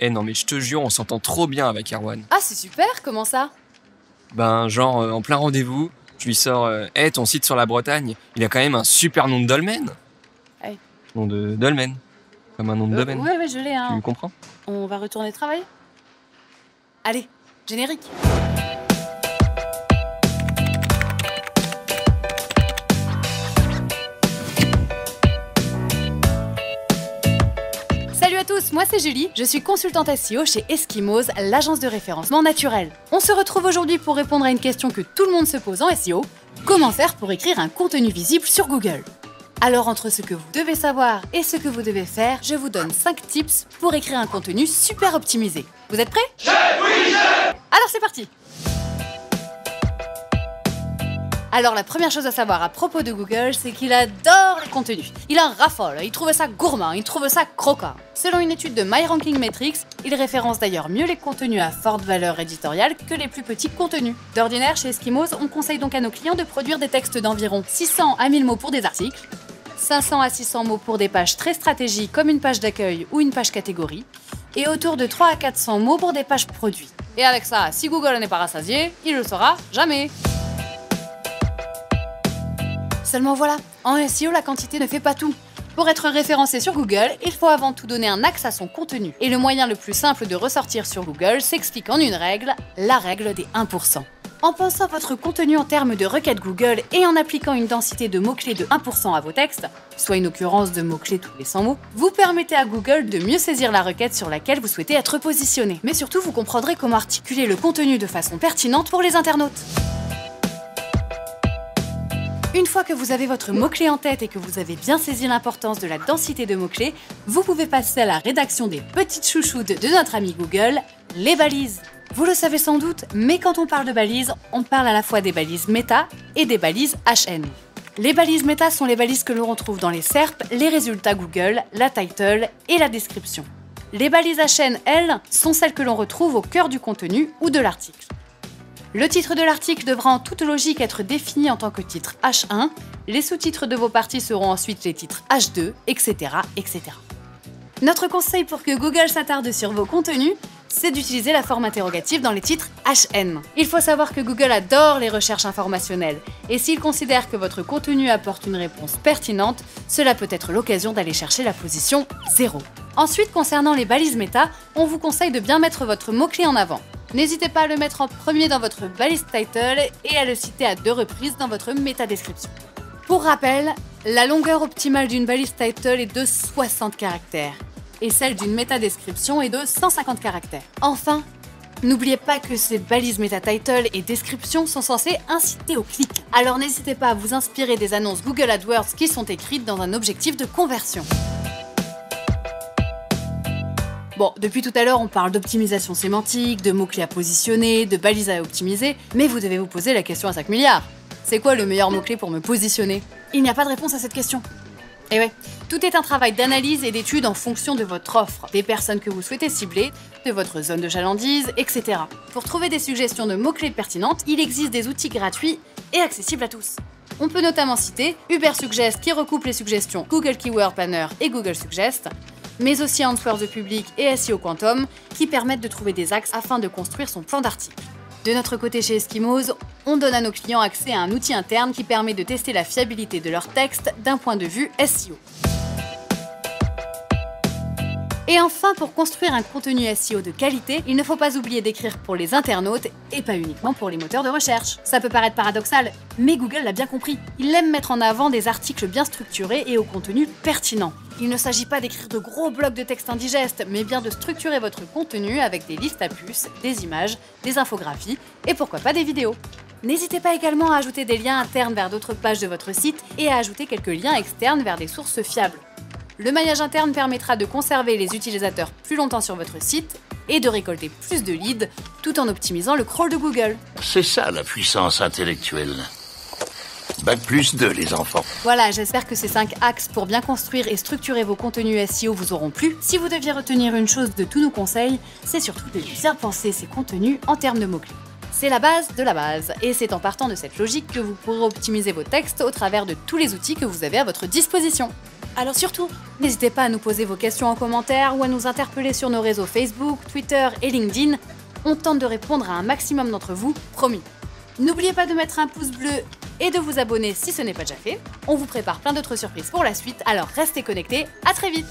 Eh non mais je te jure, on s'entend trop bien avec Erwan. Ah, c'est super, comment ça? Ben genre, en plein rendez-vous, je lui sors hey, ton site sur la Bretagne, il a quand même un super nom de dolmen. Hey. Nom de dolmen. Comme un nom de domaine. Ouais, je l'ai, hein. Tu comprends? On va retourner travailler? Allez, générique. Salut à tous, moi c'est Julie, je suis consultante SEO chez Eskimos, l'agence de référencement naturel. On se retrouve aujourd'hui pour répondre à une question que tout le monde se pose en SEO, comment faire pour écrire un contenu visible sur Google? Alors entre ce que vous devez savoir et ce que vous devez faire, je vous donne 5 tips pour écrire un contenu super optimisé. Vous êtes prêts? Oui. Alors c'est parti! Alors la première chose à savoir à propos de Google, c'est qu'il adore le contenu. Il en raffole, il trouve ça gourmand, il trouve ça croquant. Selon une étude de MyRankingMetrics, il référence d'ailleurs mieux les contenus à forte valeur éditoriale que les plus petits contenus. D'ordinaire, chez Eskimos, on conseille donc à nos clients de produire des textes d'environ 600 à 1000 mots pour des articles, 500 à 600 mots pour des pages très stratégiques comme une page d'accueil ou une page catégorie, et autour de 3 à 400 mots pour des pages produits. Et avec ça, si Google n'est pas rassasié, il le saura jamais. Seulement voilà, en SEO, la quantité ne fait pas tout. Pour être référencé sur Google, il faut avant tout donner un axe à son contenu. Et le moyen le plus simple de ressortir sur Google s'explique en une règle, la règle des 1%. En pensant votre contenu en termes de requêtes Google et en appliquant une densité de mots-clés de 1% à vos textes, soit une occurrence de mots-clés tous les 100 mots, vous permettez à Google de mieux saisir la requête sur laquelle vous souhaitez être positionné. Mais surtout, vous comprendrez comment articuler le contenu de façon pertinente pour les internautes. Une fois que vous avez votre mot-clé en tête et que vous avez bien saisi l'importance de la densité de mots-clés, vous pouvez passer à la rédaction des petites chouchoutes de notre ami Google, les balises. Vous le savez sans doute, mais quand on parle de balises, on parle à la fois des balises méta et des balises HN. Les balises méta sont les balises que l'on retrouve dans les SERP, les résultats Google, la title et la description. Les balises HN, elles, sont celles que l'on retrouve au cœur du contenu ou de l'article. Le titre de l'article devra en toute logique être défini en tant que titre H1, les sous-titres de vos parties seront ensuite les titres H2, etc., etc. Notre conseil pour que Google s'attarde sur vos contenus, c'est d'utiliser la forme interrogative dans les titres HN. Il faut savoir que Google adore les recherches informationnelles, et s'il considère que votre contenu apporte une réponse pertinente, cela peut être l'occasion d'aller chercher la position 0. Ensuite, concernant les balises méta, on vous conseille de bien mettre votre mot-clé en avant. N'hésitez pas à le mettre en premier dans votre balise title et à le citer à 2 reprises dans votre métadescription. Pour rappel, la longueur optimale d'une balise title est de 60 caractères et celle d'une métadescription est de 150 caractères. Enfin, n'oubliez pas que ces balises métatitle et description sont censées inciter au clic. Alors n'hésitez pas à vous inspirer des annonces Google AdWords qui sont écrites dans un objectif de conversion. Bon, depuis tout à l'heure, on parle d'optimisation sémantique, de mots-clés à positionner, de balises à optimiser, mais vous devez vous poser la question à 5 milliards. C'est quoi le meilleur mot-clé pour me positionner? Il n'y a pas de réponse à cette question. Et ouais, tout est un travail d'analyse et d'étude en fonction de votre offre, des personnes que vous souhaitez cibler, de votre zone de chalandise, etc. Pour trouver des suggestions de mots-clés pertinentes, il existe des outils gratuits et accessibles à tous. On peut notamment citer Ubersuggest qui recoupe les suggestions Google Keyword Planner et Google Suggest, mais aussi Answer the Public et SEO Quantum qui permettent de trouver des axes afin de construire son plan d'article. De notre côté chez Eskimos, on donne à nos clients accès à un outil interne qui permet de tester la fiabilité de leur texte d'un point de vue SEO. Et enfin, pour construire un contenu SEO de qualité, il ne faut pas oublier d'écrire pour les internautes et pas uniquement pour les moteurs de recherche. Ça peut paraître paradoxal, mais Google l'a bien compris. Il aime mettre en avant des articles bien structurés et au contenu pertinent. Il ne s'agit pas d'écrire de gros blocs de texte indigestes, mais bien de structurer votre contenu avec des listes à puces, des images, des infographies et pourquoi pas des vidéos. N'hésitez pas également à ajouter des liens internes vers d'autres pages de votre site et à ajouter quelques liens externes vers des sources fiables. Le maillage interne permettra de conserver les utilisateurs plus longtemps sur votre site et de récolter plus de leads tout en optimisant le crawl de Google. C'est ça la puissance intellectuelle. Bac+2 les enfants. Voilà, j'espère que ces 5 axes pour bien construire et structurer vos contenus SEO vous auront plu. Si vous deviez retenir une chose de tous nos conseils, c'est surtout de bien penser ces contenus en termes de mots-clés. C'est la base de la base, et c'est en partant de cette logique que vous pourrez optimiser vos textes au travers de tous les outils que vous avez à votre disposition. Alors surtout, n'hésitez pas à nous poser vos questions en commentaire ou à nous interpeller sur nos réseaux Facebook, Twitter et LinkedIn. On tente de répondre à un maximum d'entre vous, promis. N'oubliez pas de mettre un pouce bleu et de vous abonner si ce n'est pas déjà fait. On vous prépare plein d'autres surprises pour la suite, alors restez connectés, à très vite!